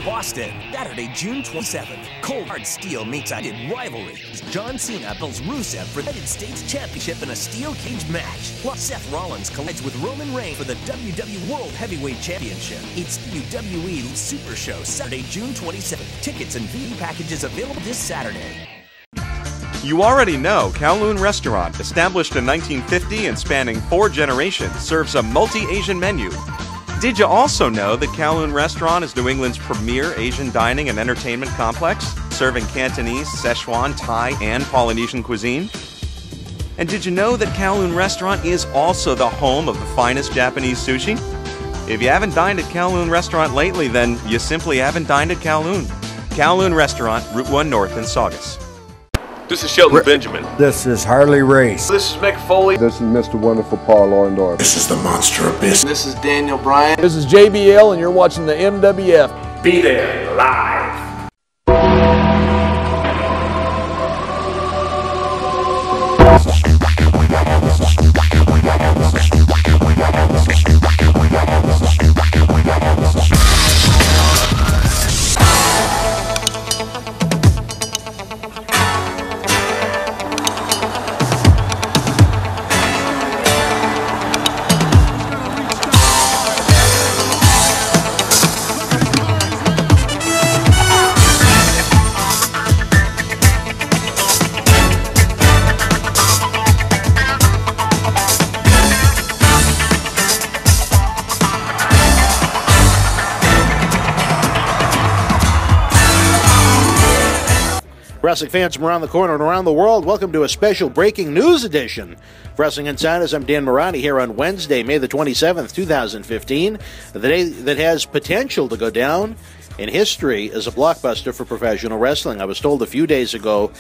Boston, Saturday, June 27th. Cold Hard Steel meets United Rivalry as John Cena battles Rusev for the United States Championship in a steel cage match. Plus, Seth Rollins collides with Roman Reigns for the WWE World Heavyweight Championship. It's WWE Super Show, Saturday, June 27th. Tickets and VIP packages available this Saturday. You already know Kowloon Restaurant, established in 1950 and spanning 4 generations, serves a multi-Asian menu. Did you also know that Kowloon Restaurant is New England's premier Asian dining and entertainment complex, serving Cantonese, Szechuan, Thai, and Polynesian cuisine? And did you know that Kowloon Restaurant is also the home of the finest Japanese sushi? If you haven't dined at Kowloon Restaurant lately, then you simply haven't dined at Kowloon. Kowloon Restaurant, Route 1 North in Saugus. This is Shelton Benjamin. This is Harley Race. This is Mick Foley. This is Mr. Wonderful Paul Orndorff. This is the Monster Abyss. This is Daniel Bryan. This is JBL, and you're watching the MWF. Be there live. Wrestling fans from around the corner and around the world, welcome to a special breaking news edition of Wrestling Insiders. I'm Dan Morani here on Wednesday, May the 27th, 2015, the day that has potential to go down in history as a blockbuster for professional wrestling. I was told a few days ago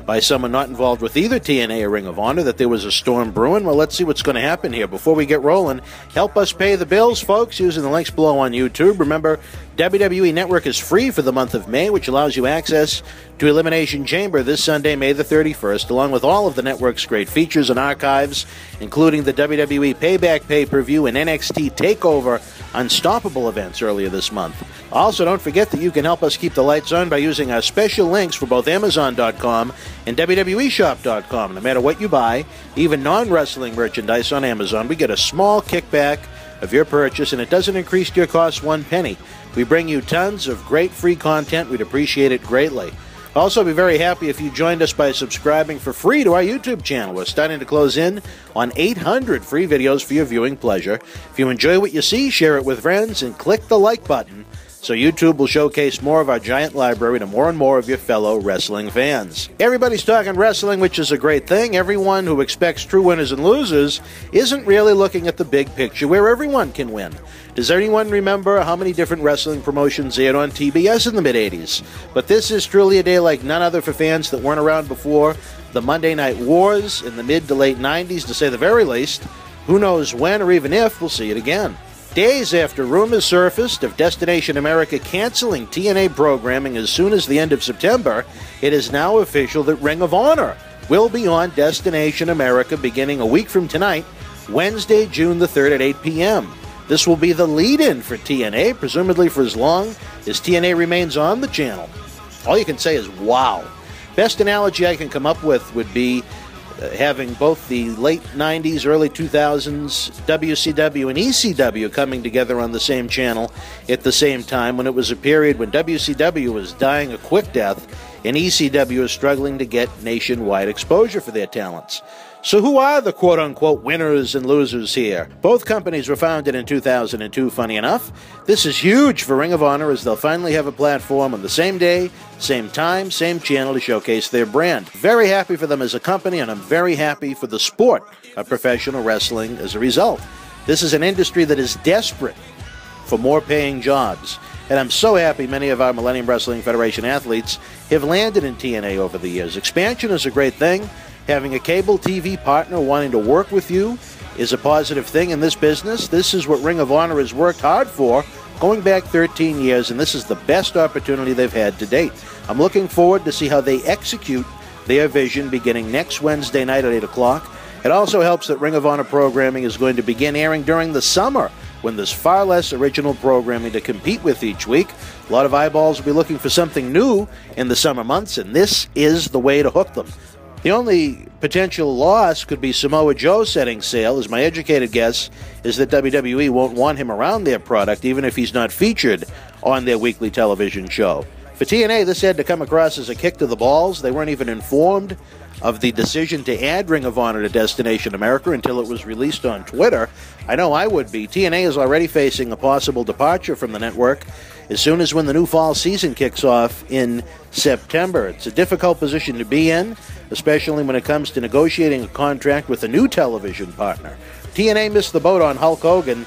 by someone not involved with either TNA or Ring of Honor that there was a storm brewing. Well, let's see what's going to happen here. Before we get rolling, help us pay the bills, folks, using the links below on YouTube. Remember, WWE Network is free for the month of May, which allows you access to Elimination Chamber this Sunday, May the 31st, along with all of the network's great features and archives, including the WWE Payback pay-per-view and NXT TakeOver Unstoppable events earlier this month. Also, don't forget that you can help us keep the lights on by using our special links for both Amazon.com and WWE Shop.com. No matter what you buy, even non-wrestling merchandise on Amazon, we get a small kickback of your purchase, and it doesn't increase your cost one penny. We bring you tons of great free content. We'd appreciate it greatly. Also, be very happy if you joined us by subscribing for free to our YouTube channel. We're starting to close in on 800 free videos for your viewing pleasure. If you enjoy what you see, share it with friends and click the like button so YouTube will showcase more of our giant library to more and more of your fellow wrestling fans. Everybody's talking wrestling, which is a great thing. Everyone who expects true winners and losers isn't really looking at the big picture where everyone can win. Does anyone remember how many different wrestling promotions aired on TBS in the mid-'80s? But this is truly a day like none other for fans that weren't around before the Monday Night Wars in the mid to late 90s, to say the very least. Who knows when or even if we'll see it again. Days after rumors surfaced of Destination America canceling TNA programming as soon as the end of September, it is now official that Ring of Honor will be on Destination America beginning a week from tonight, Wednesday, June the 3rd at 8 p.m. This will be the lead-in for TNA, presumably for as long as TNA remains on the channel. All you can say is, wow. Best analogy I can come up with would be having both the late 90s, early 2000s WCW and ECW coming together on the same channel at the same time, when it was a period when WCW was dying a quick death and ECW was struggling to get nationwide exposure for their talents. So who are the quote-unquote winners and losers here? Both companies were founded in 2002, funny enough. This is huge for Ring of Honor, as they'll finally have a platform on the same day, same time, same channel to showcase their brand. Very happy for them as a company, and I'm very happy for the sport of professional wrestling as a result. This is an industry that is desperate for more paying jobs. And I'm so happy many of our Millennium Wrestling Federation athletes have landed in TNA over the years. Expansion is a great thing. Having a cable TV partner wanting to work with you is a positive thing in this business. This is what Ring of Honor has worked hard for, going back 13 years, and this is the best opportunity they've had to date. I'm looking forward to see how they execute their vision beginning next Wednesday night at 8 o'clock. It also helps that Ring of Honor programming is going to begin airing during the summer, when there's far less original programming to compete with each week. A lot of eyeballs will be looking for something new in the summer months, and this is the way to hook them. The only potential loss could be Samoa Joe setting sail, as my educated guess is that WWE won't want him around their product, even if he's not featured on their weekly television show. For TNA, this had to come across as a kick to the balls. They weren't even informed of the decision to add Ring of Honor to Destination America until it was released on Twitter. I know I would be. TNA is already facing a possible departure from the network as soon as when the new fall season kicks off in September. It's a difficult position to be in, especially when it comes to negotiating a contract with a new television partner. TNA missed the boat on Hulk Hogan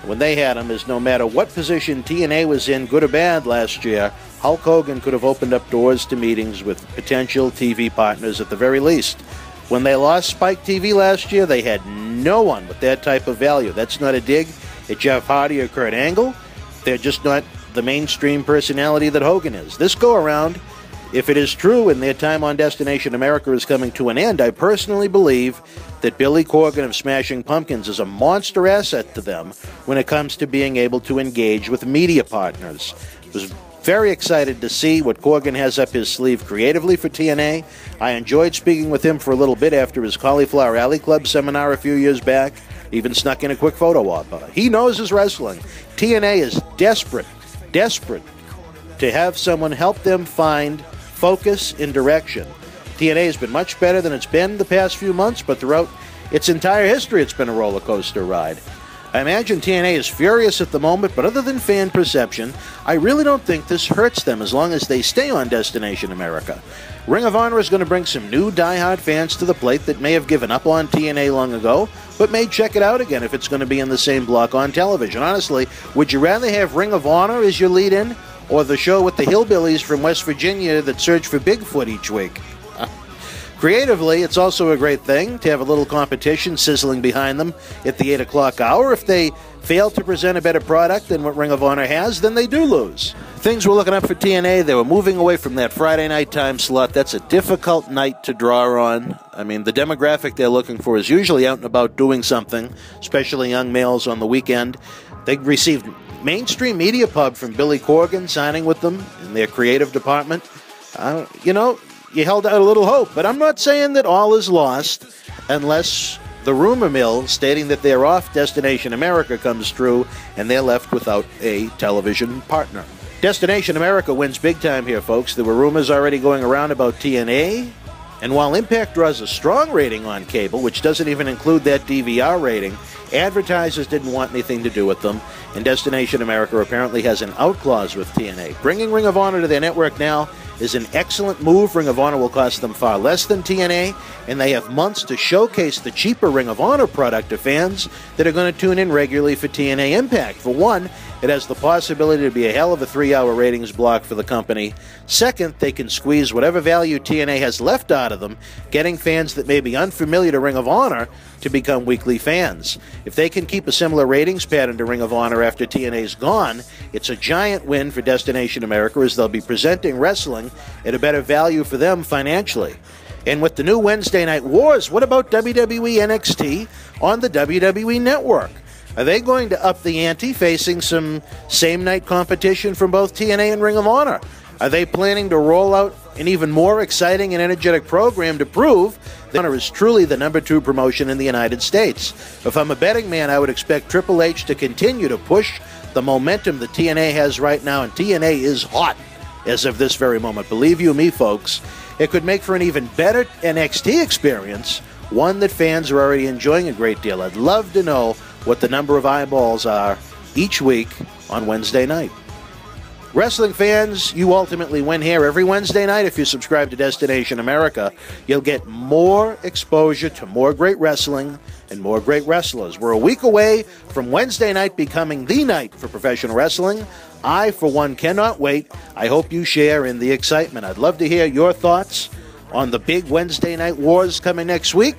when they had him, as no matter what position TNA was in, good or bad, last year, Hulk Hogan could have opened up doors to meetings with potential TV partners at the very least. When they lost Spike TV last year, they had no one with that type of value. That's not a dig at Jeff Hardy or Kurt Angle. They're just not the mainstream personality that Hogan is. This go-around, if it is true and their time on Destination America is coming to an end, I personally believe that Billy Corgan of Smashing Pumpkins is a monster asset to them when it comes to being able to engage with media partners. I was very excited to see what Corgan has up his sleeve creatively for TNA. I enjoyed speaking with him for a little bit after his Cauliflower Alley Club seminar a few years back. Even snuck in a quick photo op. He knows his wrestling. TNA is desperate to have someone help them find focus and direction. TNA has been much better than it's been the past few months, but throughout its entire history, it's been a roller coaster ride. I imagine TNA is furious at the moment, but other than fan perception, I really don't think this hurts them as long as they stay on Destination America. Ring of Honor is going to bring some new diehard fans to the plate that may have given up on TNA long ago, but may check it out again if it's going to be in the same block on television. Honestly, would you rather have Ring of Honor as your lead-in, or the show with the hillbillies from West Virginia that search for Bigfoot each week? Creatively, it's also a great thing to have a little competition sizzling behind them at the 8 o'clock hour. If they fail to present a better product than what Ring of Honor has, then they do lose. Things were looking up for TNA. They were moving away from that Friday night time slot. That's a difficult night to draw on. I mean, the demographic they're looking for is usually out and about doing something, especially young males on the weekend. They received mainstream media pub from Billy Corgan signing with them in their creative department. You held out a little hope, but I'm not saying that all is lost unless the rumor mill stating that they're off Destination America comes true and they're left without a television partner. Destination America wins big time here, folks. There were rumors already going around about TNA, and while Impact draws a strong rating on cable, which doesn't even include that DVR rating, advertisers didn't want anything to do with them, and Destination America apparently has an out clause with TNA. Bringing Ring of Honor to their network now is an excellent move. Ring of Honor will cost them far less than TNA, and they have months to showcase the cheaper Ring of Honor product to fans that are going to tune in regularly for TNA Impact. For one, it has the possibility to be a hell of a 3-hour ratings block for the company. Second, they can squeeze whatever value TNA has left out of them, getting fans that may be unfamiliar to Ring of Honor to become weekly fans. If they can keep a similar ratings pattern to Ring of Honor after TNA's gone, it's a giant win for Destination America, as they'll be presenting wrestling at a better value for them financially. And with the new Wednesday Night Wars, what about WWE NXT on the WWE Network? Are they going to up the ante, facing some same-night competition from both TNA and Ring of Honor? Are they planning to roll out an even more exciting and energetic program to prove that Honor is truly the #2 promotion in the United States? If I'm a betting man, I would expect Triple H to continue to push the momentum that TNA has right now, and TNA is hot as of this very moment. Believe you me, folks, it could make for an even better NXT experience, one that fans are already enjoying a great deal. I'd love to know what the number of eyeballs are each week on Wednesday night. Wrestling fans, you ultimately win here every Wednesday night. If you subscribe to Destination America, you'll get more exposure to more great wrestling and more great wrestlers. We're a week away from Wednesday night becoming the night for professional wrestling. I, for one, cannot wait. I hope you share in the excitement. I'd love to hear your thoughts on the big Wednesday Night Wars coming next week.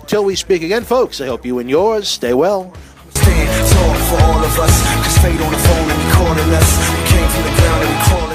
Until we speak again, folks, I hope you and yours stay well. Stand tall for all of us, 'cause fate on the phone and recording us. We came from the ground and we called